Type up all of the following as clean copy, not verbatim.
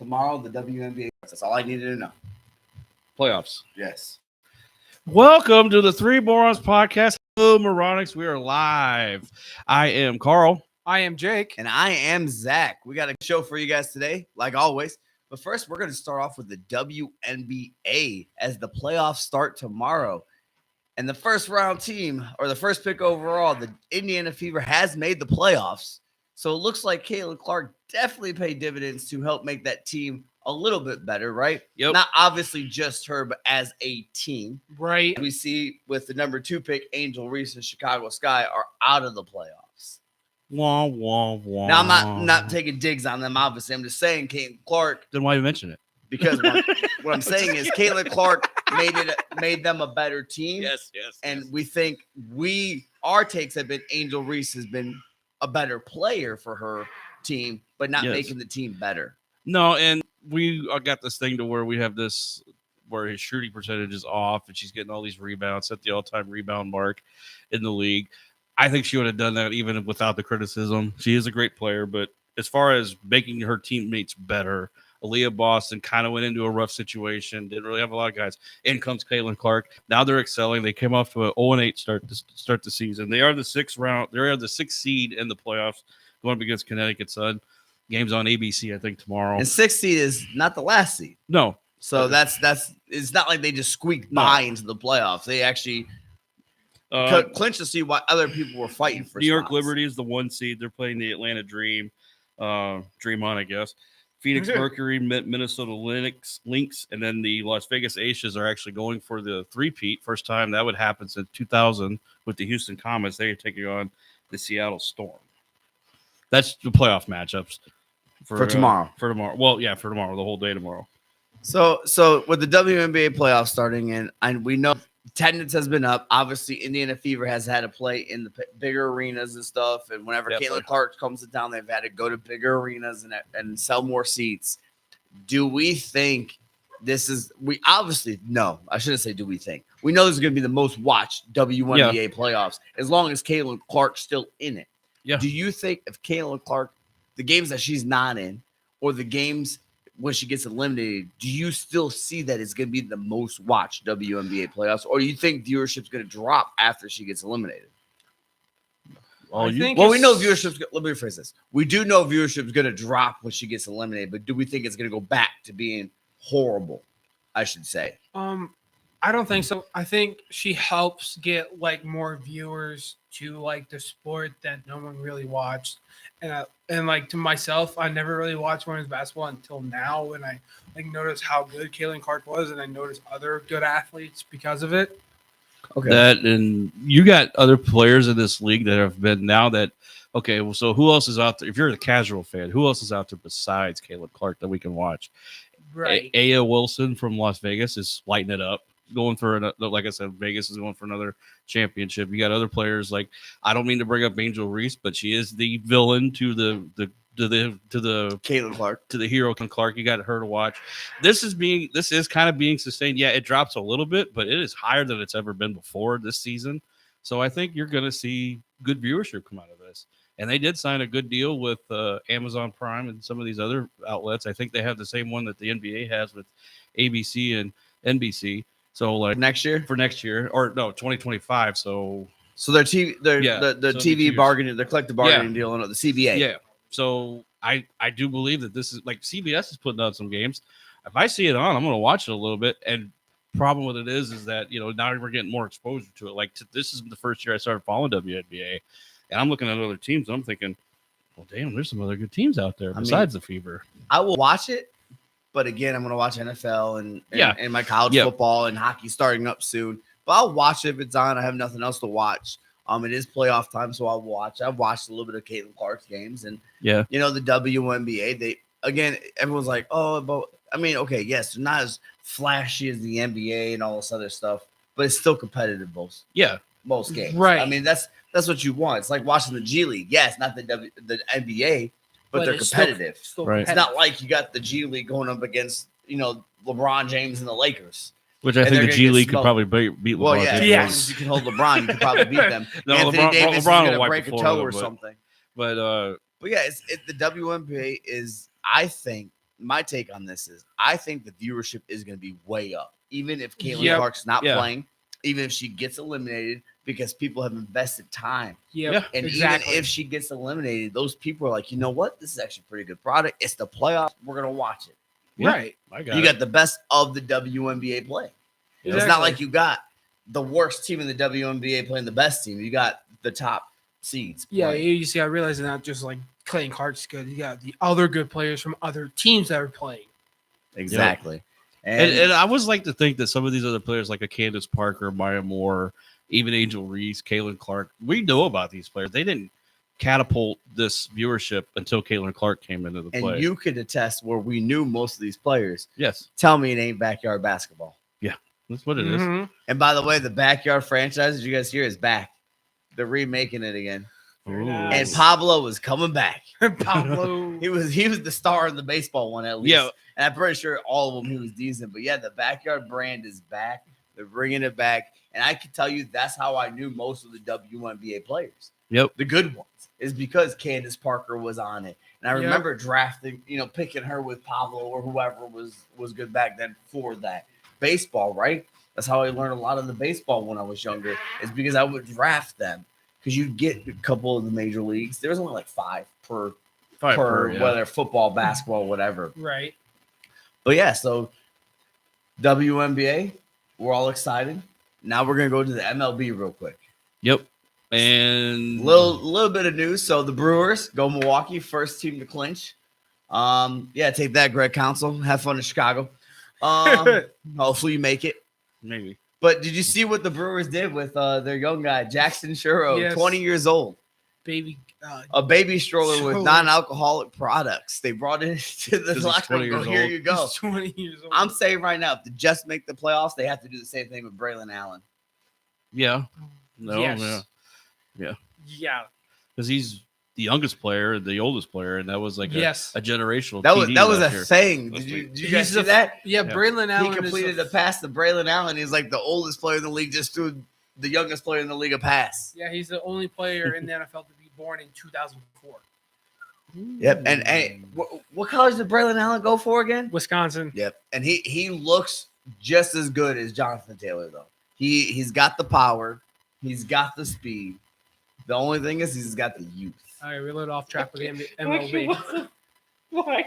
tomorrow, the WNBA. That's all I needed to know. Playoffs. Yes. Welcome to the Three Morons podcast. Hello, Moronics. We are live. I am Carl. I am Jake. And I am Zach. We got a show for you guys today, like always. But first, we're going to start off with the WNBA as the playoffs start tomorrow. And the first round team, or the first pick overall, the Indiana Fever has made the playoffs. So it looks like Caitlin Clark definitely paid dividends to help make that team a little bit better, right? Yep. Not obviously just her, but as a team. Right. We see with the number 2 pick, Angel Reese and Chicago Sky are out of the playoffs. Wah, wah, wah. Now, I'm not taking digs on them, obviously. I'm just saying Caitlin Clark. Then why you mention it? Because what I'm saying is Caitlin Clark made them a better team. Yes. And we think our takes have been Angel Reese has been a better player for her team, but not making the team better. No, and we got this thing to where we have this where his shooting percentage is off and she's getting all these rebounds, set the all-time rebound mark in the league. I think she would have done that even without the criticism. She is a great player, but as far as making her teammates better, Aaliyah Boston kind of went into a rough situation. Didn't really have a lot of guys. In comes Caitlin Clark. Now they're excelling. They came off to an 0-8 start the season. They are the sixth round. They are the 6th seed in the playoffs, going up against Connecticut Sun. Game's on ABC, I think, tomorrow. And 6th seed is not the last seed. No. So that's it's not like they just squeaked by into the playoffs. They actually clinched to see why other people were fighting for. New York spots. Liberty is the 1 seed. They're playing the Atlanta Dream. Dream on, I guess. Phoenix Mercury, Minnesota Lynx, and then the Las Vegas Aces are actually going for the three-peat. First time that would happen since 2000 with the Houston Comets. They are taking on the Seattle Storm. That's the playoff matchups for tomorrow. For tomorrow. Well, yeah, for tomorrow, the whole day tomorrow. So with the WNBA playoffs starting in, and we know attendance has been up. Obviously, Indiana Fever has had to play in the bigger arenas and stuff. And whenever Caitlin Clark comes to town, they've had to go to bigger arenas and sell more seats. Do we think this is – we obviously – no, I shouldn't say do we think. We know this is going to be the most watched WNBA playoffs as long as Caitlin Clark's still in it. Yeah. Do you think if Caitlin Clark, the games that she's not in or the games – when she gets eliminated, do you still see that it's going to be the most watched WNBA playoffs, or do you think viewership's going to drop after she gets eliminated? Well, we know viewership's. Let me rephrase this. We do know viewership's going to drop when she gets eliminated, but do we think it's going to go back to being horrible? I should say. I don't think so. I think she helps get like more viewers to like the sport that no one really watched. And like to myself, I never really watched women's basketball until now when I like noticed how good Caitlin Clark was, and I noticed other good athletes because of it. Okay. That and you got other players in this league that have been now that okay. Well, so who else is out there? If you're a casual fan, who else is out there besides Caitlin Clark that we can watch? Right. Aya Wilson from Las Vegas is lighting it up. Going for like I said, Vegas is going for another championship. You got other players like I don't mean to bring up Angel Reese, but she is the villain to the Caitlin Clark, to the hero Clark. You got her to watch. This is kind of being sustained. Yeah, it drops a little bit, but it is higher than it's ever been before this season. So I think you're going to see good viewership come out of this. And they did sign a good deal with Amazon Prime and some of these other outlets. I think they have the same one that the NBA has with ABC and NBC. So like for next year, or no, 2025. So their TV, the TV bargaining, their collective bargaining deal, the CBA. Yeah. So I do believe that this is like CBS is putting out some games. If I see it on, I'm going to watch it a little bit. And problem with it is that now we're getting more exposure to it. Like this is the first year I started following WNBA, and I'm looking at other teams. And I'm thinking, well, damn, there's some other good teams out there besides the Fever. I will watch it. But again, I'm going to watch NFL and my college football and hockey starting up soon. But I'll watch it if it's on. I have nothing else to watch. It is playoff time, so I'll watch. I've watched a little bit of Caitlin Clark's games. And, the WNBA, everyone's like, oh, but yes, they're not as flashy as the NBA and all this other stuff, but it's still competitive most games. Right. I mean, that's what you want. It's like watching the G League. Yes, not the NBA, but they're competitive. Still right. It's not like you got the G League going up against, LeBron James and the Lakers. Which I think the G League could probably beat LeBron. Well, yeah, as long as you can hold LeBron, you can probably beat them. No, Anthony Davis LeBron is will going to break a toe or but, something. But yeah, the WNBA is, I think, my take on this is I think the viewership is going to be way up, even if Caitlin Clark's not playing, even if she gets eliminated, because people have invested time. Yeah, and exactly. even if she gets eliminated, those people are like, you know what? This is actually a pretty good product. It's the playoffs. We're going to watch it. Right. You got the best of the WNBA play. Exactly. It's not like you got the worst team in the WNBA playing the best team. You got the top seeds. Yeah, you see, I realize it's not just like Clayton Clark's good. You got the other good players from other teams that are playing. Exactly. And I always like to think that some of these other players, like a Candace Parker, Maya Moore, even Angel Reese, Caitlin Clark, we know about these players. They didn't catapult this viewership until Caitlin Clark came into the play. And you could attest where we knew most of these players. Yes. Tell me it ain't backyard basketball. Yeah, that's what it is. And by the way, the backyard franchise, did you guys hear, is back. They're remaking it again. Nice. And Pablo was coming back. Pablo. He was the star in the baseball one, at least. Yeah. And I'm pretty sure all of them he was decent. But yeah, the backyard brand is back. They're bringing it back. And I can tell you that's how I knew most of the WNBA players. Yep. The good ones is because Candace Parker was on it. And I remember drafting, picking her with Pablo or whoever was good back then for that. Baseball, right? That's how I learned a lot of the baseball when I was younger, is because I would draft them. Because you get a couple of the major leagues. There's only like five per whether football, basketball, whatever. Right. But yeah, so WNBA, we're all excited. Now we're gonna go to the MLB real quick. Yep. And little bit of news. So the Brewers go Milwaukee, first team to clinch. Take that, Greg Council. Have fun in Chicago. Hopefully you make it. Maybe. But did you see what the Brewers did with their young guy, Jackson Churro, 20 years old? A baby stroller with non-alcoholic products. They brought it to the locker room. Here you go. He's 20 years old. I'm saying right now, if the Jets make the playoffs, they have to do the same thing with Braylon Allen. Yeah. No. Yes. Yeah. Yeah. Because he's the youngest player, the oldest player, and that was like a generational. That was a year. thing. Did you guys see that? Yeah, Braylon Allen. He completed a pass to Braylon Allen. He's like the oldest player in the league, just threw the youngest player in the league a pass. Yeah, he's the only player in the NFL to be born in 2004. Yep. And what college did Braylon Allen go for again? Wisconsin. Yep. And he looks just as good as Jonathan Taylor, though. He's got the power. He's got the speed. The only thing is he's got the youth. All right, we lit off track with the MLB. Why?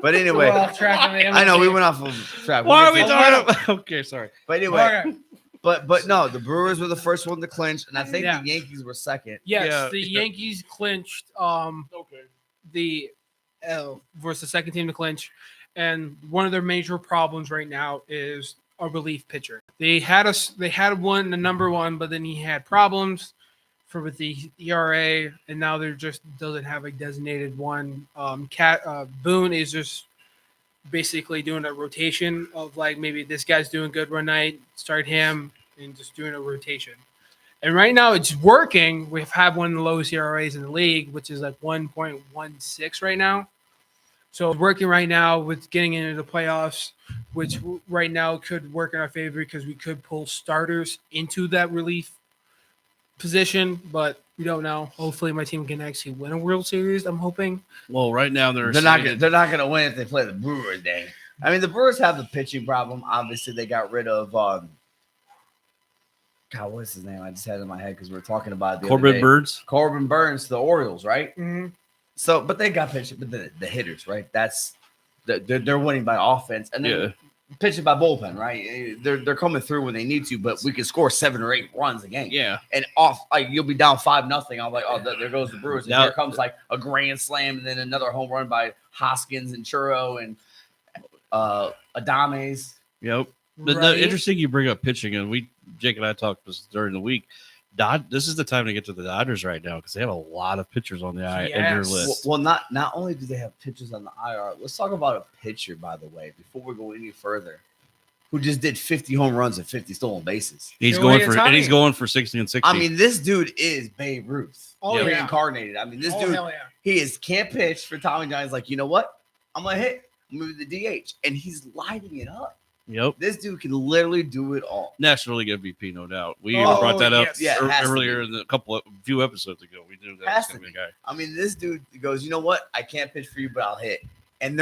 But anyway, off track with the MLB. I know we went off of track. Why are we talking about? Okay, sorry. But anyway, but no, the Brewers were the first one to clinch, and I think the Yankees were second. Yes, the Yankees clinched. The was the second team to clinch, and one of their major problems right now is a relief pitcher. They had the number one, but then he had problems with the ERA, and now they're just doesn't have a designated one. Boone is just basically doing a rotation of like maybe this guy's doing good one night, start him, and just doing a rotation. And right now it's working. We've had one of the lowest ERAs in the league, which is like 1.16 right now. So it's working right now with getting into the playoffs, which right now could work in our favor because we could pull starters into that relief position, but we don't know. Hopefully my team can actually win a World Series, I'm hoping. Well, right now they're not gonna win if they play the Brewers day. I mean, the Brewers have the pitching problem. Obviously, they got rid of God, what's his name? I just had it in my head because we were talking about it Corbin Burns. Corbin Burns to the Orioles, right? Mm-hmm. So, but they got pitching, but the hitters, right? That's they're winning by offense, and then pitching by bullpen, right? They're coming through when they need to, but we can score 7 or 8 runs a game. Yeah, and you'll be down 5-0. I'm like, oh, there goes the Brewers. And here comes like a grand slam, and then another home run by Hoskins and Churro and Adames. Yep. The interesting you bring up pitching, and Jake and I talked this during the week. This is the time to get to the Dodgers right now because they have a lot of pitchers on the IR list. Well, not only do they have pitchers on the IR, let's talk about a pitcher, by the way, before we go any further, who just did 50 home runs and 50 stolen bases. He's going for 60 and 60. I mean, this dude is Babe Ruth reincarnated. I mean, this dude, can't pitch for Tommy John. He's like, you know what? I'm going to hit. Move the DH. And he's lighting it up. Yep. This dude can literally do it all. National League MVP, no doubt. We brought that up earlier in few episodes ago. We knew that was going to be a guy. I mean, this dude goes, you know what? I can't pitch for you, but I'll hit. And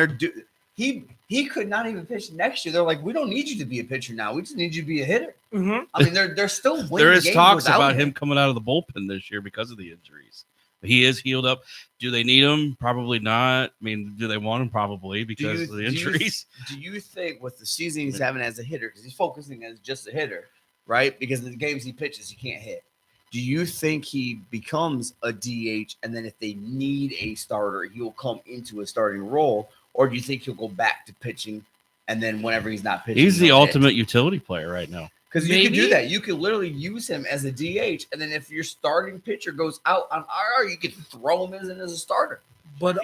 he could not even pitch next year. They're like, we don't need you to be a pitcher now. We just need you to be a hitter. Mm-hmm. I mean, they're still winning. There is games talks without about him coming out of the bullpen this year because of the injuries. He is healed up. Do they need him? Probably not. I mean, do they want him? Probably because of the injuries. Do you think with the season he's having as a hitter, because he's focusing as just a hitter, right? Because in the games he pitches, he can't hit. Do you think he becomes a DH, and then if they need a starter, he'll come into a starting role? Or do you think he'll go back to pitching, and then whenever he's not pitching, he's the ultimate utility player right now? Because you can do that. You could literally use him as a DH, and then if your starting pitcher goes out on IR, you can throw him as a starter. But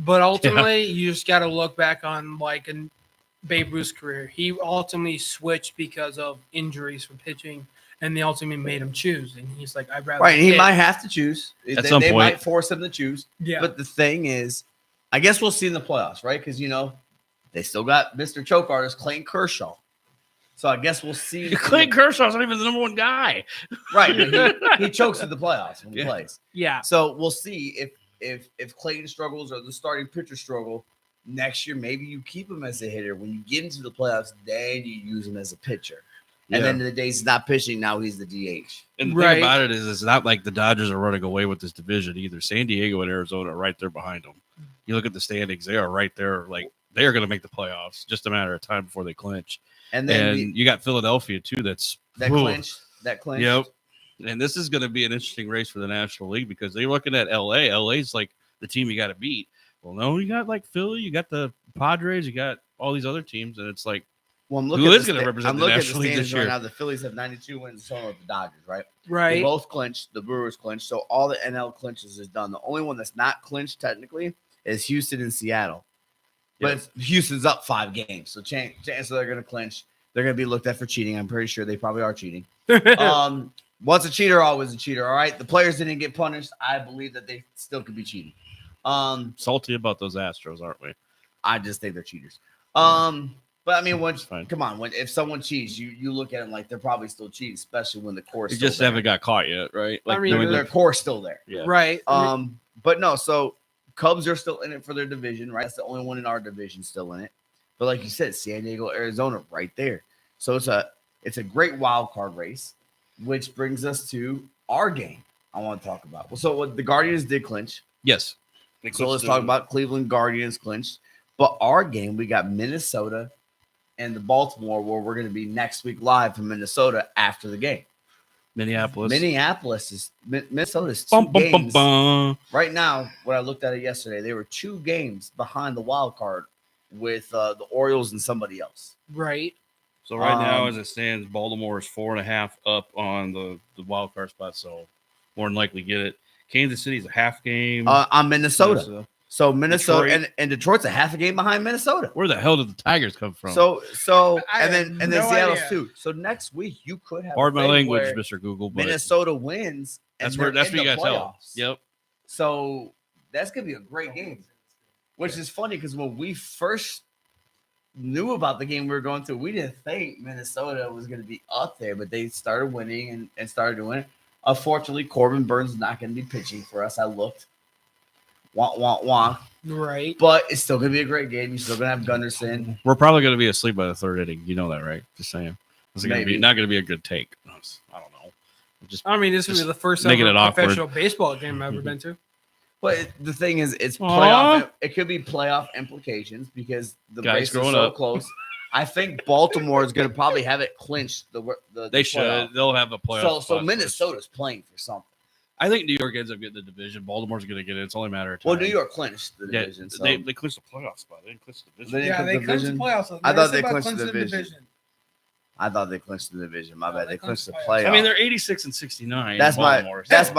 ultimately, you just got to look back on like in Babe Ruth's career. He ultimately switched because of injuries from pitching, and they ultimately made him choose. And he's like, I'd rather. Right, he might have to choose. Some they point. might force him to choose. Yeah. But the thing is, I guess we'll see in the playoffs, right? Because they still got Mr. Choke Artist Clayton Kershaw. So I guess we'll see. Clayton Kershaw's not even the number one guy. Right. He chokes in the playoffs when he plays. Yeah. So we'll see if Clayton struggles or the starting pitcher struggle next year. Maybe you keep him as a hitter. When you get into the playoffs, then you use him as a pitcher. And then in the days he's not pitching, now he's the DH. And the thing about it is, it's not like the Dodgers are running away with this division either. San Diego and Arizona are right there behind them. You look at the standings; they are right there. Like they are going to make the playoffs. Just a matter of time before they clinch. And then you got Philadelphia too. That clinched. Yep. And this is going to be an interesting race for the National League because they're looking at LA. LA's like the team you got to beat. Well, no, you got like Philly, you got the Padres, you got all these other teams, and it's like, who is going to represent the National League this year? Right now, the Phillies have 92 wins, so with the Dodgers, right? Right. They both clinched. The Brewers clinched. So all the NL clinches is done. The only one that's not clinched technically is Houston and Seattle. But Houston's up 5 games, so chance they're going to clinch. They're going to be looked at for cheating. I'm pretty sure they probably are cheating. Once a cheater, always a cheater. All right. The players didn't get punished. I believe that they still could be cheating. Salty about those Astros, aren't we? I just think they're cheaters. But I mean, come on, if someone cheats, you look at them like they're probably still cheating, especially when the core's still just there. Haven't got caught yet, right? Like their core's still there. Yeah. Right. But no, so Cubs are still in it for their division, right? That's the only one in our division still in it. But like you said, San Diego, Arizona, right there. So it's a great wild card race, which brings us to our game I want to talk about. Well, so the Guardians did clinch. Yes. So let's talk about Cleveland Guardians clinched. But our game, we got Minnesota and the Baltimore, where we're going to be next week live from Minnesota after the game. Minneapolis is Minnesota's 2 games. Right now, when I looked at it yesterday, they were 2 games behind the wild card with the Orioles and somebody else. Right. So right now, as it stands, Baltimore is 4.5 up on the wild card spot, so more than likely get it. Kansas City is a half game on Minnesota. So Minnesota and Detroit's a half a game behind Minnesota. Where the hell did the Tigers come from? So and then Seattle's too. So next week you could have. Pardon my language, Mr. Google. But Minnesota wins. That's what you got to tell. Yep. So that's gonna be a great game, which is funny because when we first knew about the game we were going through, we didn't think Minnesota was going to be up there, but they started winning and started to win. Unfortunately, Corbin Burns is not going to be pitching for us. I looked. Wah. Right. But it's still going to be a great game. You're still going to have Gunderson. We're probably going to be asleep by the 3rd inning. You know that, right? Just saying. It's not going to be a good take. I don't know. This will be the first professional baseball game I've ever been to. But the thing is, it's playoff. It could be playoff implications because the race is so close. I think Baltimore is going to probably have it clinched. They should. Playoff. They'll have a playoff. So Minnesota's playing for something. I think New York ends up getting the division. Baltimore's going to get it. It's only a matter of time. Well, New York clinched the division. They clinched the playoff spot. They didn't clinch the division. They clinched the playoffs. I thought they clinched the division. I thought they clinched the division. My bad. They clinched the playoff. I mean, they're 86 and 69. That's my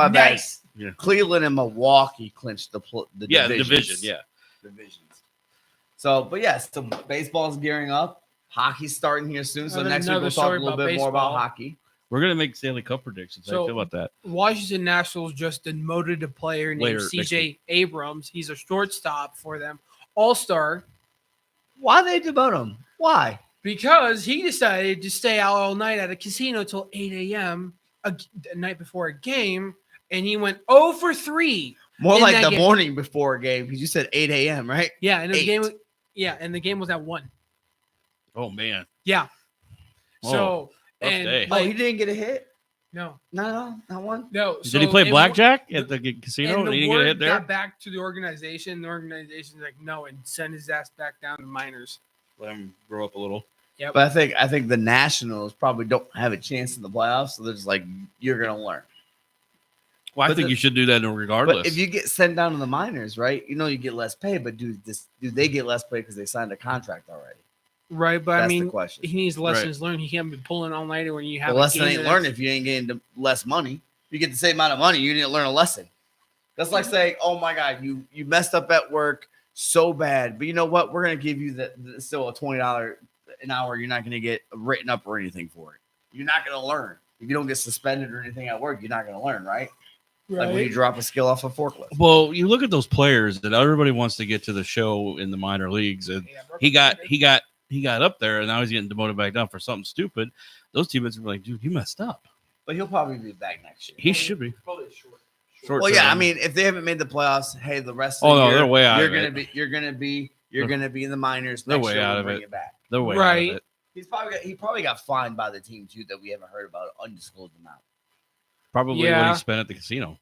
bad. Nice. Yeah. Cleveland and Milwaukee clinched the division. Yeah. Divisions. So, but yes, so baseball's gearing up. Hockey's starting here soon. So next week we'll talk a little bit more about hockey. We're going to make Stanley Cup predictions. How do you feel about that? Washington Nationals just demoted a player named C.J. Abrams. He's a shortstop for them. All-star. Why they demote him? Why? Because he decided to stay out all night at a casino till 8 a.m. The night before a game, and he went 0 for 3. More like the morning before a game, because you said 8 a.m., right? Yeah, and the game. Yeah, and the game was at 1. Oh man. Yeah. Whoa, So rough and day. Oh, he didn't get a hit. no, No, not one. no. Did he play blackjack at the casino? And And he the didn't get a hit word there. got back to the organization. The organization's like, no, and send his ass back down to minors. Let him grow up a little. Yep. But I think the Nationals probably don't have a chance in the playoffs, so they're just like, you're gonna learn. Well, I But think you should do that regardless. But if you get sent down to the minors, right? You know you get less pay, but do they get less pay because they signed a contract already? Right, but That's I mean, the question. he needs lessons learned. He can't be pulling all nighter when you have. Well, lesson ain't learned if you ain't getting less money. If you get the same amount of money, you didn't learn a lesson. That's like saying, "Oh my God, you messed up at work so bad, but you know what? We're gonna give you still a $20 an hour. You're not gonna get written up or anything for it. You're not gonna learn if you don't get suspended or anything at work. You're not gonna learn, right? Like when you drop a skill off a forklift. Well, you look at those players that everybody wants to get to the show in the minor leagues, and he got up there, and now he's getting demoted back down for something stupid. Those teammates are like, dude, you messed up. But he'll probably be back next year. He should be. Probably Short Well, yeah, term. I mean, if they haven't made the playoffs, hey, the rest of Oh the no, year, they're way out you're of gonna it. you're gonna be in the minors. They're Next way year, out we'll of bring it. it back. They're way out Right. of it. He probably got fined by the team too that we haven't heard about, undisclosed amount. Probably what Yeah. he spent at the casino.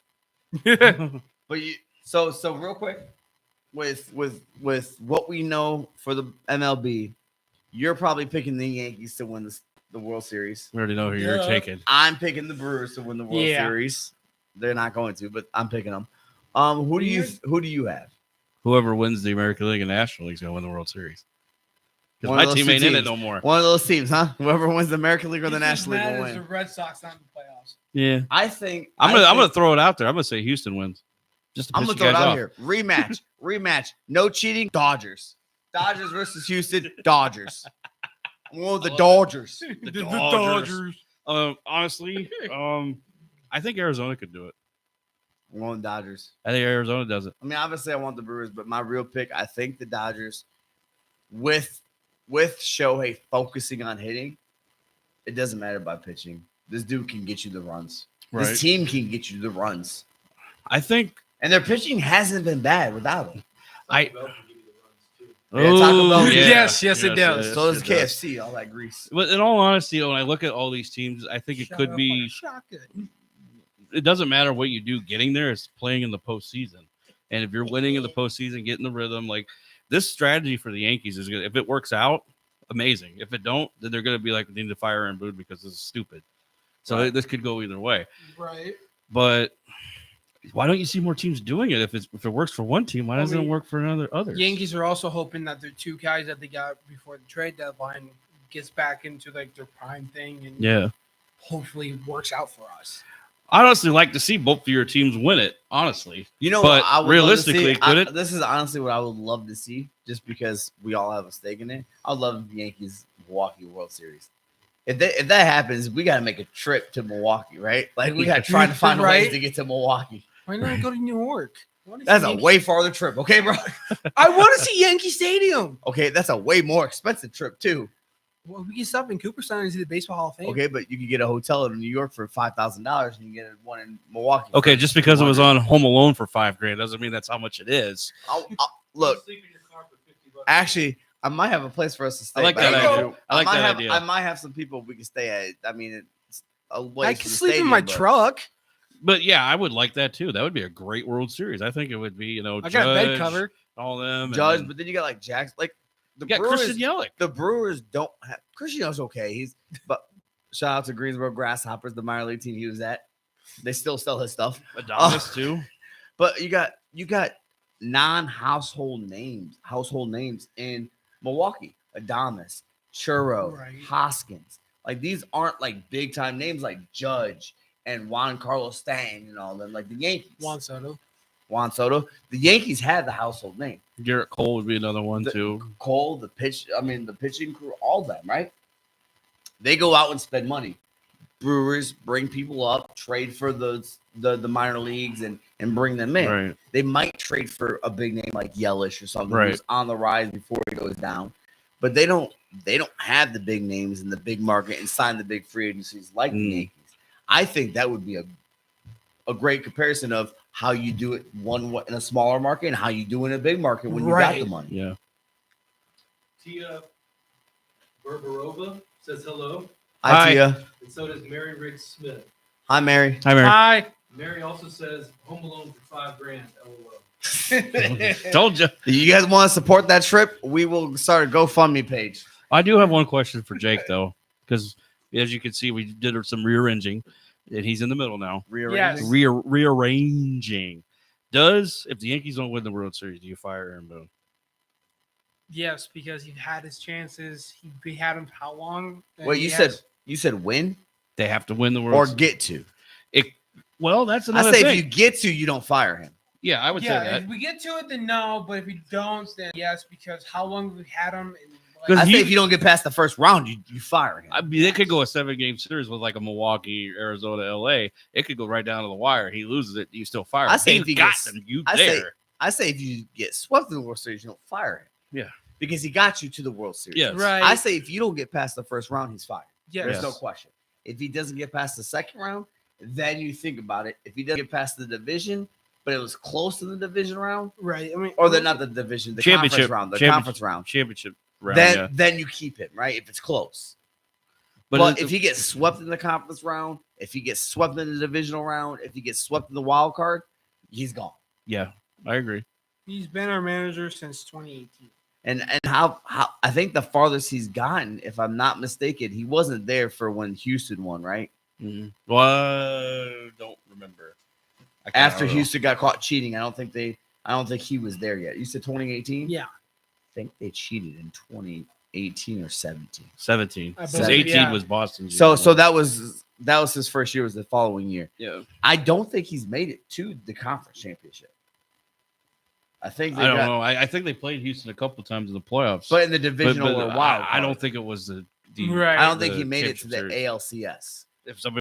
But so real quick, with what we know for the MLB, you're probably picking the Yankees to win the World Series. We already know who you're Yeah. taking. I'm picking the Brewers to win the World Yeah. Series. They're not going to, but I'm picking them. Who do you have? Whoever wins the American League and National League is going to win the World Series. Because One of my those team two ain't in it teams. no more. One of those teams, huh? Whoever wins the American League or the National League will The win. Red Sox not in the playoffs. Yeah, I think I'm gonna throw it out there. I'm gonna say Houston wins. Just to I'm piss gonna you throw it guys out off. here. Rematch. No cheating. Dodgers versus Houston. Dodgers. I'm going with the Dodgers. The Dodgers. Honestly, I think Arizona could do it. I'm going Dodgers. I think Arizona does it. I mean, obviously, I want the Brewers, but my real pick, I think the Dodgers, with Shohei focusing on hitting, it doesn't matter about pitching. This dude can get you the runs. Right. This team can get you the runs, I think. and their pitching hasn't been bad without him. I. Yeah, Taco Bell. Ooh, Yes, it does. So does it does. KFC, all that grease. But in all honesty, when I look at all these teams, I think it could be. Shotgun. It doesn't matter what you do getting there. It's playing in the postseason, and if you're winning in the postseason, getting the rhythm, like this strategy for the Yankees is good. If it works out, amazing. If it don't, then they're going to be like, we need to fire and booed because this is stupid. So Right. this could go either way. Right. But why don't you see more teams doing it? If it works for one team, why doesn't it work for others? Yankees are also hoping that their 2 guys that they got before the trade deadline gets back into like their prime thing and Yeah. hopefully works out for us. I honestly like to see both of your teams win it, honestly. You know, But what I would realistically, love to see? could it? This is honestly what I would love to see, just because we all have a stake in it. I would love the Yankees Milwaukee World Series. If that happens, we got to make a trip to Milwaukee, right? Like we got to try to find ways Right. to get to Milwaukee. Why not go to New York? That's a way farther trip, okay, bro? I want to see Yankee Stadium. Okay, that's a way more expensive trip too. Well, we can stop in Cooperstown and see the Baseball Hall of Fame. Okay, but you can get a hotel in New York for $5,000, and you get one in Milwaukee. Okay, just because it was on Home Alone for $5,000 doesn't mean that's how much it is. Look, actually, I might have a place for us to stay. I like but that I idea. do- I like might that have, idea. I might have some people we can stay at. I mean, it's a way. I can sleep in my truck. But yeah, I would like that too. That would be a great World Series. I think it would be, I got a bed Judge, cover. all them. Judge, and but then you got like Jackson. Like the you got Brewers, Christian Yelich. the Brewers don't have Christian's okay. But shout out to Greensboro Grasshoppers, the minor league team he was at. They still sell his stuff. Adonis too. But you got non-household names in Milwaukee. Adames, Churro, Right. Hoskins. Like these aren't like big time names like Judge and Juan Carlos Stanton and all them. Like the Yankees. Juan Soto. Juan Soto. The Yankees had the household name. Garrett Cole would be another one too. Cole, the pitching crew, all them, right? They go out and spend money. Brewers bring people up, trade for the minor leagues and bring them in. Right. They might trade for a big name like Yelich or something Right. who's on the rise before he goes down. But they don't have the big names in the big market and sign the big free agencies like the Yankees. I think that would be a great comparison of how you do it in a smaller market and how you do in a big market when you got Right. the money. Yeah. Tia Barbarova says hello, Hi, Tia. and so does Mary Rick Smith. Hi, Mary. Hi, Mary. Hi. Mary also says Home Alone for $5,000. LOL. Told you. You guys want to support that trip? We will start a GoFundMe page. I do have one question for Jake, though, because as you can see, we did some rearranging, and he's in the middle now. Yes. Rearranging. If the Yankees don't win the World Series, do you fire Aaron Boone? Yes, because he had his chances. He had him for how long? And Wait, he you said win They have to win the World or Series. get to? Well, that's I another say thing. if you get to, you don't fire him. Yeah, I would say that. if we get to it, then no. But if we don't, then yes, because how long we had him? Because I say he- if you don't get past the first round, you fire him. I mean, they could go a 7-game series with like a Milwaukee, Arizona, LA. It could go right down to the wire. He loses it, you still fire him. I say He's if he got gets- them. You I there? say if you get swept in the World Series, you don't fire him. Yeah. Because he got you to the World Series. Yes. Right. I say if you don't get past the first round, he's fired. Yes. There's no question. If he doesn't get past the second round, then you think about it. If he doesn't get past the division, but it was close to the division round, Right. I mean, or not the division, the Championship conference round, the championship. conference round, Championship round. then you keep him, right? If it's close. But if he gets swept in the conference round, if he gets swept in the divisional round, if he gets swept in the wild card, he's gone. Yeah, I agree. he's been our manager since 2018. And how I think the farthest he's gotten, if I'm not mistaken, he wasn't there for when Houston won, right? Mm-hmm. Well, don't remember. After Houston got caught cheating, I don't think he was there yet. You said 2018? Yeah. I think they cheated in 2018 or 17. 17. I Because believe, 18 yeah. was Boston. So that was his first year. Was the following year. yeah. I don't think he's made it to the conference championship. I think I don't know. I think they played Houston a couple times in the playoffs. but in the divisional or wild. I don't think it was the Right. I don't think the he made it to the championship series. ALCS. If somebody